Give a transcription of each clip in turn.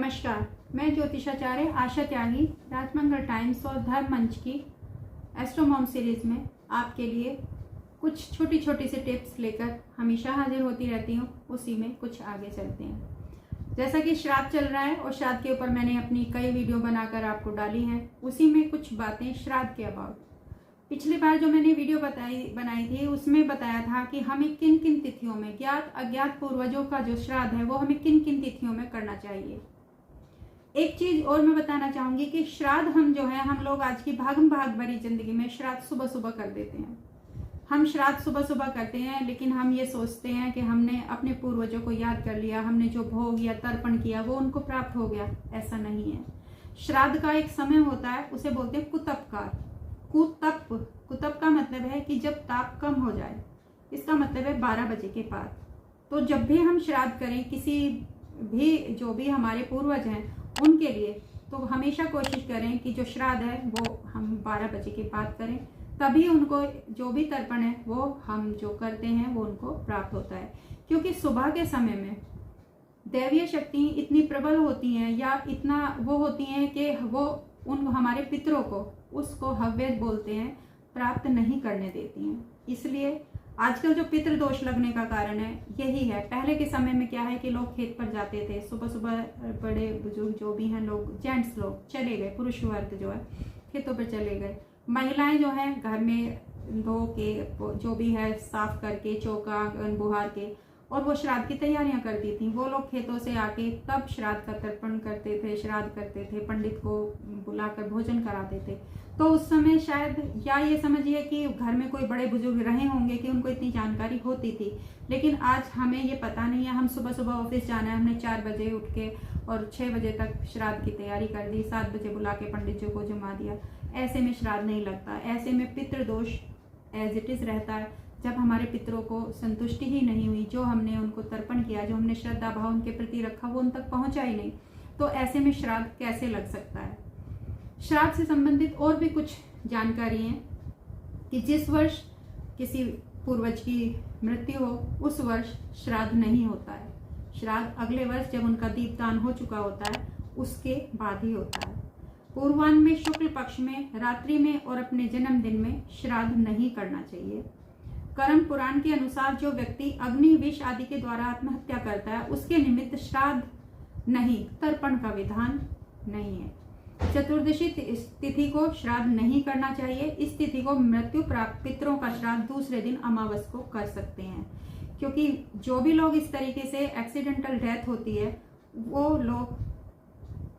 नमस्कार, मैं ज्योतिषाचार्य आशा त्यागी राजमंगल टाइम्स और धर्म मंच की एस्ट्रोमॉम सीरीज में आपके लिए कुछ छोटी छोटी सी टिप्स लेकर हमेशा हाजिर होती रहती हूँ। उसी में कुछ आगे चलते हैं। जैसा कि श्राद्ध चल रहा है और श्राद्ध के ऊपर मैंने अपनी कई वीडियो बनाकर आपको डाली हैं, उसी में कुछ बातें श्राद्ध के अबाउट। पिछली बार जो मैंने वीडियो बनाई थी उसमें बताया था कि हमें किन किन तिथियों में ज्ञात अज्ञात पूर्वजों का जो श्राद्ध है वो हमें किन किन तिथियों में करना चाहिए। एक चीज और मैं बताना चाहूंगी कि श्राद्ध हम लोग आज की भागम भाग भरी जिंदगी में श्राद्ध सुबह सुबह कर देते हैं। हम श्राद्ध सुबह सुबह करते हैं, लेकिन हम ये सोचते हैं कि हमने अपने पूर्वजों को याद कर लिया, हमने जो भोग या तर्पण किया वो उनको प्राप्त हो गया। ऐसा नहीं है। श्राद्ध का एक समय होता है, उसे बोलते हैं कुतप काल। कुतप का मतलब है कि जब ताप कम हो जाए, इसका मतलब है 12 बजे के बाद। तो जब भी हम श्राद्ध करें किसी भी जो भी हमारे पूर्वज हैं उनके लिए, तो हमेशा कोशिश करें कि जो श्राद्ध है वो हम 12 बजे के बाद करें, तभी उनको जो भी तर्पण है वो हम जो करते हैं वो उनको प्राप्त होता है। क्योंकि सुबह के समय में दैवीय शक्ति इतनी प्रबल होती हैं या इतना वो होती हैं कि वो उन हमारे पितरों को, उसको हव्य बोलते हैं, प्राप्त नहीं करने देती हैं। इसलिए आजकल जो पितृ दोष लगने का कारण है यही है। पहले के समय में क्या है कि लोग खेत पर जाते थे, सुबह सुबह बड़े बुजुर्ग जो भी हैं लोग, जेंट्स लोग चले गए, पुरुष वर्ग जो है खेतों पर चले गए। महिलाएं जो है घर में धो के जो भी है साफ करके चौका बुहार के और वो श्राद्ध की तैयारियां करती थी। वो लोग खेतों से आके तब श्राद्ध का तर्पण करते थे, श्राद्ध करते थे, पंडित को बुलाकर भोजन कराते थे। तो उस समय शायद या ये समझिए कि घर में कोई बड़े बुजुर्ग रहे होंगे कि उनको इतनी जानकारी होती थी। लेकिन आज हमें ये पता नहीं है। हम सुबह सुबह ऑफिस जाना है, हमने 4 बजे उठ के और 6 बजे तक श्राद्ध की तैयारी कर दी, 7 बजे बुला के पंडित जी को जमा दिया। ऐसे में श्राद्ध नहीं लगता। ऐसे में पितृदोष एज इट इज रहता है। जब हमारे पितरों को संतुष्टि ही नहीं हुई, जो हमने उनको तर्पण किया, जो हमने श्रद्धा भाव उनके प्रति रखा, वो उन तक पहुंचा ही नहीं, तो ऐसे में श्राद्ध कैसे लग सकता है। श्राद्ध से संबंधित और भी कुछ जानकारी है कि जिस वर्ष किसी पूर्वज की मृत्यु हो उस वर्ष श्राद्ध नहीं होता है। श्राद्ध अगले वर्ष जब उनका दीपदान हो चुका होता है उसके बाद ही होता है। पूर्वाह्न में, शुक्ल पक्ष में, रात्रि में और अपने जन्मदिन में श्राद्ध नहीं करना चाहिए। कर्म पुराण के अनुसार जो व्यक्ति अग्नि, विष आदि के द्वारा आत्महत्या करता है उसके निमित्त श्राद्ध नहीं, तर्पण का विधान नहीं है। चतुर्दशी तिथि को श्राद्ध नहीं करना चाहिए। इस तिथि को मृत्यु प्राप्त पितरों का श्राद्ध दूसरे दिन अमावस को कर सकते हैं। क्योंकि जो भी लोग इस तरीके से एक्सीडेंटल डेथ होती है, वो लोग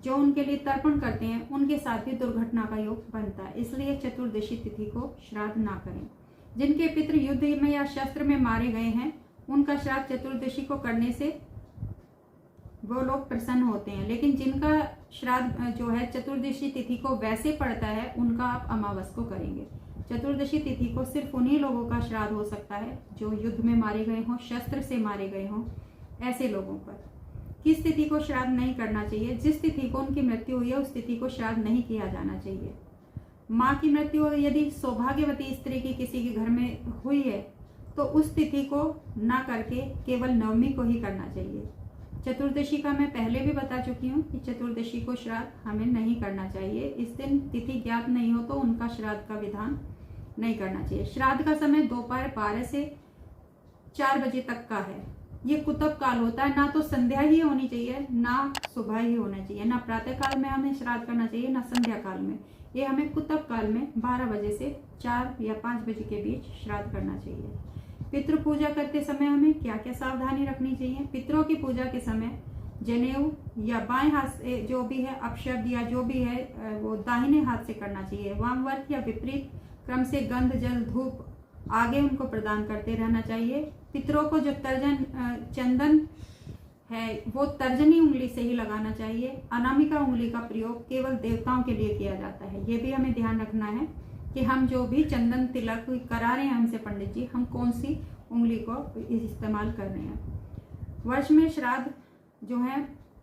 जो उनके लिए तर्पण करते हैं उनके साथ भी दुर्घटना का योग बनता है। इसलिए चतुर्दशी तिथि को श्राद्ध ना करें। जिनके पितृ युद्ध में या शस्त्र में मारे गए हैं उनका श्राद्ध चतुर्दशी को करने से वो लोग प्रसन्न होते हैं। लेकिन जिनका श्राद्ध जो है चतुर्दशी तिथि को वैसे पड़ता है उनका आप अमावस को करेंगे। चतुर्दशी तिथि को सिर्फ उन्हीं लोगों का श्राद्ध हो सकता है जो युद्ध में मारे गए हों, शस्त्र से मारे गए हों। ऐसे लोगों पर किस तिथि को श्राद्ध नहीं करना चाहिए? जिस तिथि को उनकी मृत्यु हुई है उस तिथि को श्राद्ध नहीं किया जाना चाहिए। माँ की मृत्यु यदि सौभाग्यवती स्त्री की किसी के घर में हुई है तो उस तिथि को ना करके केवल नवमी को ही करना चाहिए। चतुर्दशी का मैं पहले भी बता चुकी हूँ कि चतुर्दशी को श्राद्ध हमें नहीं करना चाहिए। इस दिन तिथि ज्ञात नहीं हो तो उनका श्राद्ध का विधान नहीं करना चाहिए। श्राद्ध का समय दोपहर 12 से 4 बजे तक का है। ये कुतप काल होता है। ना तो संध्या ही होनी चाहिए, ना सुबह ही होना चाहिए, ना प्रातः काल में हमें श्राद्ध करना चाहिए, ना संध्या काल में। ये हमें कुतप काल में 12 बजे से 4 या 5 बजे के बीच श्राद्ध करना चाहिए। पितृ पूजा करते समय हमें क्या क्या सावधानी रखनी चाहिए? पितरों की पूजा के समय जनेऊ या बाएं हाथ से जो भी है अपशब्द या जो भी है वो दाहिने हाथ से करना चाहिए। वामवर्त या विपरीत क्रम से गंध, जल, धूप आगे उनको प्रदान करते रहना चाहिए। पितरों को जो चंदन है वो तर्जनी उंगली से ही लगाना चाहिए। अनामिका उंगली का प्रयोग केवल देवताओं के लिए किया जाता है। ये भी हमें ध्यान रखना है कि हम जो भी चंदन तिलक करा रहे हैं हमसे पंडित जी, हम कौन सी उंगली को इस्तेमाल कर रहे हैं। वर्ष में श्राद्ध जो है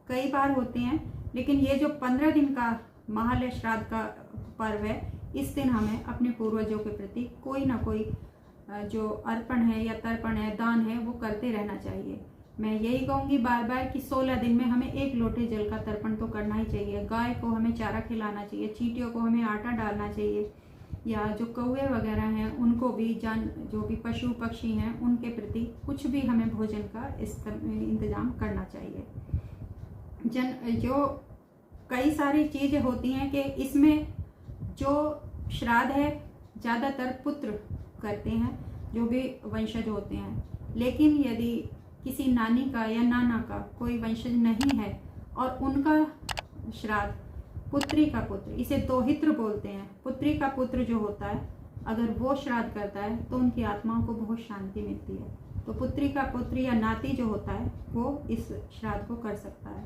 कई बार होते हैं, लेकिन ये जो 15 दिन का महालय श्राद्ध का पर्व है, इस दिन हमें अपने पूर्वजों के प्रति कोई ना कोई जो अर्पण है या तर्पण है, दान है, वो करते रहना चाहिए। मैं यही कहूँगी बार बार कि 16 दिन में हमें 1 लोटे जल का तर्पण तो करना ही चाहिए। गाय को हमें चारा खिलाना चाहिए, चींटियों को हमें आटा डालना चाहिए, या जो कौवे वगैरह हैं उनको भी, जो भी पशु पक्षी हैं उनके प्रति कुछ भी हमें भोजन का इंतजाम करना चाहिए। जो कई सारी चीज़ें होती हैं कि इसमें जो श्राद्ध है ज़्यादातर पुत्र करते हैं, जो भी वंशज होते हैं, लेकिन यदि किसी नानी का या नाना का कोई वंशज नहीं है और उनका श्राद्ध पुत्री का पुत्र, इसे दोहित्र बोलते हैं, पुत्री का पुत्र जो होता है, अगर वो श्राद्ध करता है तो उनकी आत्माओं को बहुत शांति मिलती है। तो पुत्री का पुत्र या नाती जो होता है वो इस श्राद्ध को कर सकता है।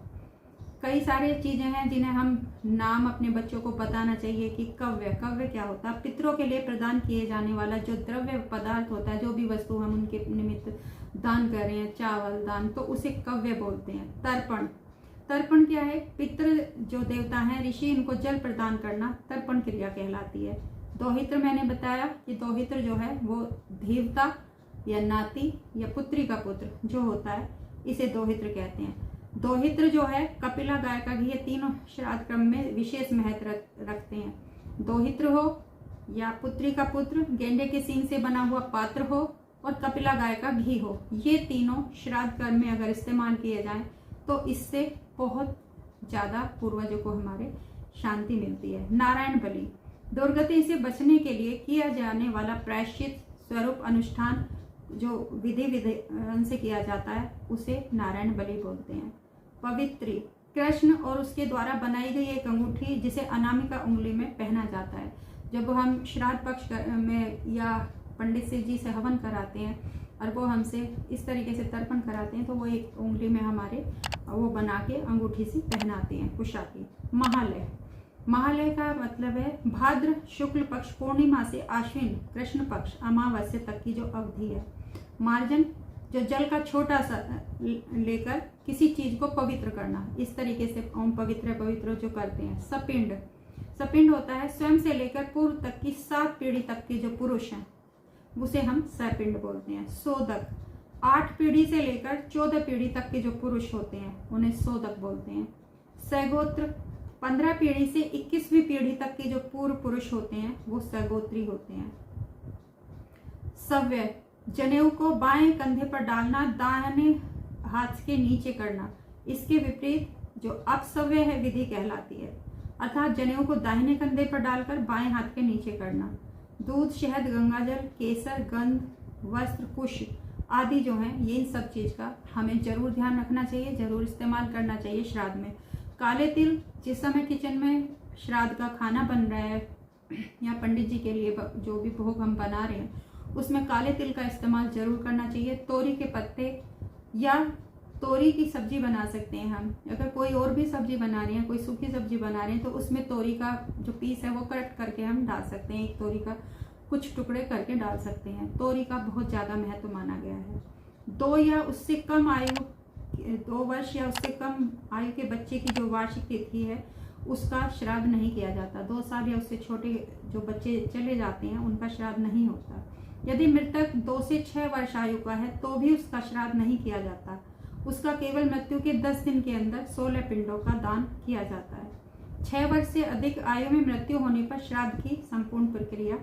कई सारे चीज़ें हैं जिन्हें हम नाम अपने बच्चों को बताना चाहिए कि कव्य क्या होता है। पितरों के लिए प्रदान किए जाने वाला जो द्रव्य पदार्थ होता है, जो भी वस्तु हम उनके निमित्त दान कर रहे हैं, चावल दान, तो उसे कव्य बोलते हैं। तर्पण क्या है? पितृ जो देवता हैं, ऋषि, इनको जल प्रदान करना तर्पण क्रिया कहलाती है। दोहित्र मैंने बताया कि दोहित्र जो है वो देवता या नाती या पुत्री का पुत्र जो होता है, इसे दोहित्र कहते हैं। दोहित्र जो है कपिला, गाय का घी, ये तीनों श्राद्ध क्रम में विशेष महत्व रखते हैं। दोहित्र हो या पुत्री का पुत्र, गेंडे के सींग से बना हुआ पात्र हो और कपिला गाय का घी हो, ये तीनों श्राद्ध कर्म में अगर इस्तेमाल किए जाएं तो इससे बहुत ज़्यादा पूर्वजों को हमारे शांति मिलती है। नारायण बलि, दुर्गति से बचने के लिए किया जाने वाला प्रायश्चित स्वरूप अनुष्ठान जो विधि विधान से किया जाता है उसे नारायण बलि बोलते हैं। पवित्री, कृष्ण और उसके द्वारा बनाई गई एक अंगूठी जिसे अनामिका उंगली में पहना जाता है। जब हम श्राद्ध पक्ष में या पंडित जी से हवन कराते हैं और वो हमसे इस तरीके से तर्पण कराते हैं तो वो एक उंगली में हमारे वो बना के अंगूठी से पहनाते हैं कुशा की। महालय, महालय का मतलब है भाद्र शुक्ल पक्ष पूर्णिमा से आश्विन कृष्ण पक्ष अमावस्या तक की जो अवधि है। मार्जन, जो जल का छोटा सा लेकर किसी चीज को पवित्र करना, इस तरीके से ओम पवित्र पवित्र जो करते हैं। सपिंड, सपिंड होता है स्वयं से लेकर पूर्व तक की 7 पीढ़ी तक के जो पुरुष हैं उसे हम सपिंड बोलते हैं। सोदक, 8 पीढ़ी से लेकर 14 पीढ़ी तक के जो पुरुष होते हैं उन्हें सोदक बोलते हैं। सैगोत्र, 15 पीढ़ी से 21वीं पीढ़ी तक के जो पूर्व पुरुष होते हैं वो सैगोत्री होते हैं। सव्य, जनेऊ को बाएं कंधे पर डालना, दाहिने हाथ के नीचे करना। इसके विपरीत जो अपसव्य है विधि कहलाती है, अर्थात जनेऊ को दाहिने कंधे पर डालकर बाएं हाथ के नीचे करना। दूध, शहद, गंगाजल, केसर, गंध, वस्त्र, पुष्प आदि जो हैं, ये इन सब चीज का हमें जरूर ध्यान रखना चाहिए, जरूर इस्तेमाल करना चाहिए श्राद्ध में। काले तिल, जिस समय किचन में श्राद्ध का खाना बन रहा है या पंडित जी के लिए जो भी भोग हम बना रहे हैं उसमें काले तिल का इस्तेमाल जरूर करना चाहिए। तोरी के पत्ते या तोरी की सब्जी बना सकते हैं हम। अगर कोई और भी सब्जी बना रहे हैं, कोई सूखी सब्जी बना रहे हैं तो उसमें तोरी का जो पीस है वो कट करके हम डाल सकते हैं। एक तोरी का कुछ टुकड़े करके डाल सकते हैं। तोरी का बहुत ज़्यादा महत्व माना गया है। 2 या उससे कम आयु, 2 वर्ष या उससे कम आयु के बच्चे की जो वार्षिक तिथि है उसका श्राद्ध नहीं किया जाता। 2 साल या उससे छोटे जो बच्चे चले जाते हैं उनका श्राद्ध नहीं होता। यदि मृतक 2 से 6 वर्ष आयु का है तो भी उसका श्राद्ध नहीं किया जाता। उसका केवल मृत्यु के 10 दिन के अंदर 16 पिंडों का दान किया जाता है। 6 वर्ष से अधिक आयु में मृत्यु होने पर श्राद्ध की संपूर्ण प्रक्रिया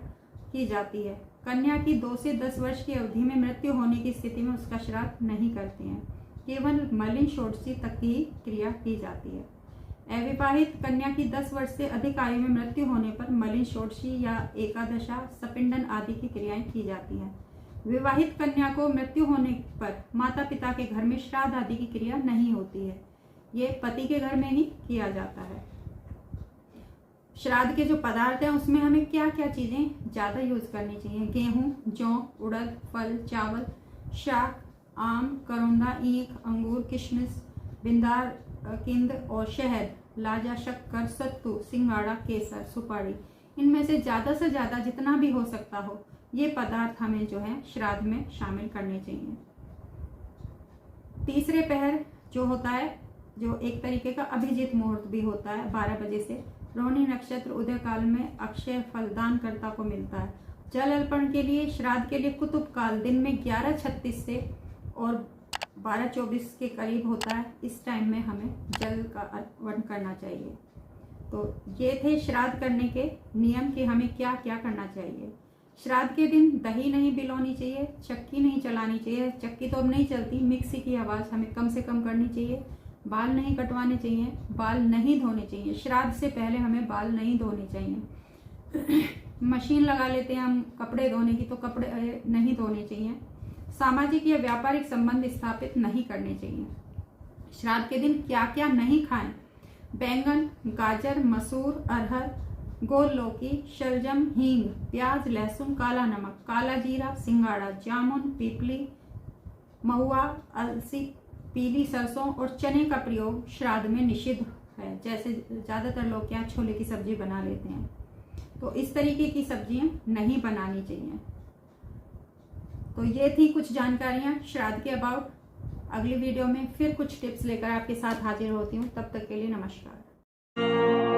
की जाती है। कन्या की 2 से 10 वर्ष की अवधि में मृत्यु होने की स्थिति में उसका श्राद्ध नहीं करते हैं, केवल मलिन षोडशी तक की क्रिया की जाती है। अविवाहित कन्या की 10 वर्ष से अधिक आयु में मृत्यु होने पर मलिन षोडशी या एकादशा, सपिंडन आदि की क्रियाएं की जाती हैं। विवाहित कन्या को मृत्यु होने पर माता पिता के घर में श्राद्ध आदि की क्रिया नहीं होती है, ये पति के घर में ही किया जाता है। श्राद्ध के जो पदार्थ हैं उसमें हमें क्या क्या चीजें ज्यादा यूज करनी चाहिए? गेहूं, जौ, उड़द, फल, चावल, शाक, आम, करौंदा, ईख, अंगूर, किशमिश, बिंदार, किंद और शहद, लाजा, शक्कर, सत्तू, सिंगाड़ा, केसर, सुपारी, इनमें से ज्यादा जितना भी हो सकता हो ये पदार्थ हमें जो है श्राद्ध में शामिल करने चाहिए। तीसरे पहर जो होता है, जो एक तरीके का अभिजीत मुहूर्त भी होता है, 12 बजे से रोहिणी नक्षत्र उदय काल में अक्षय फल दानकर्ता को मिलता है। जल अर्पण के लिए श्राद्ध के लिए कुतुब काल दिन में 11:36 से और 12-24 के करीब होता है। इस टाइम में हमें जल का अर्पण करना चाहिए। तो ये थे श्राद्ध करने के नियम कि हमें क्या क्या करना चाहिए। श्राद्ध के दिन दही नहीं बिलौनी चाहिए, चक्की नहीं चलानी चाहिए, चक्की तो अब नहीं चलती, मिक्सी की आवाज़ हमें कम से कम करनी चाहिए, बाल नहीं कटवाने चाहिए, बाल नहीं धोने चाहिए। श्राद्ध से पहले हमें बाल नहीं धोने चाहिए। मशीन लगा लेते हैं हम कपड़े धोने की, तो कपड़े नहीं धोने चाहिए। सामाजिक या व्यापारिक संबंध स्थापित नहीं करने चाहिए। श्राद्ध के दिन क्या क्या नहीं खाएं? बैंगन, गाजर, मसूर, अरहर, गोल लौकी, शलजम, हींग, प्याज, लहसुन, काला नमक, काला जीरा, सिंगाड़ा, जामुन, पीपली, महुआ, अलसी, पीली सरसों और चने का प्रयोग श्राद्ध में निषिद्ध है। जैसे ज़्यादातर लोग क्या छोले की सब्जी बना लेते हैं, तो इस तरीके की सब्जियां नहीं बनानी चाहिए। तो ये थी कुछ जानकारियां श्राद्ध के अबाउट। अगली वीडियो में फिर कुछ टिप्स लेकर आपके साथ हाजिर होती हूँ। तब तक के लिए नमस्कार।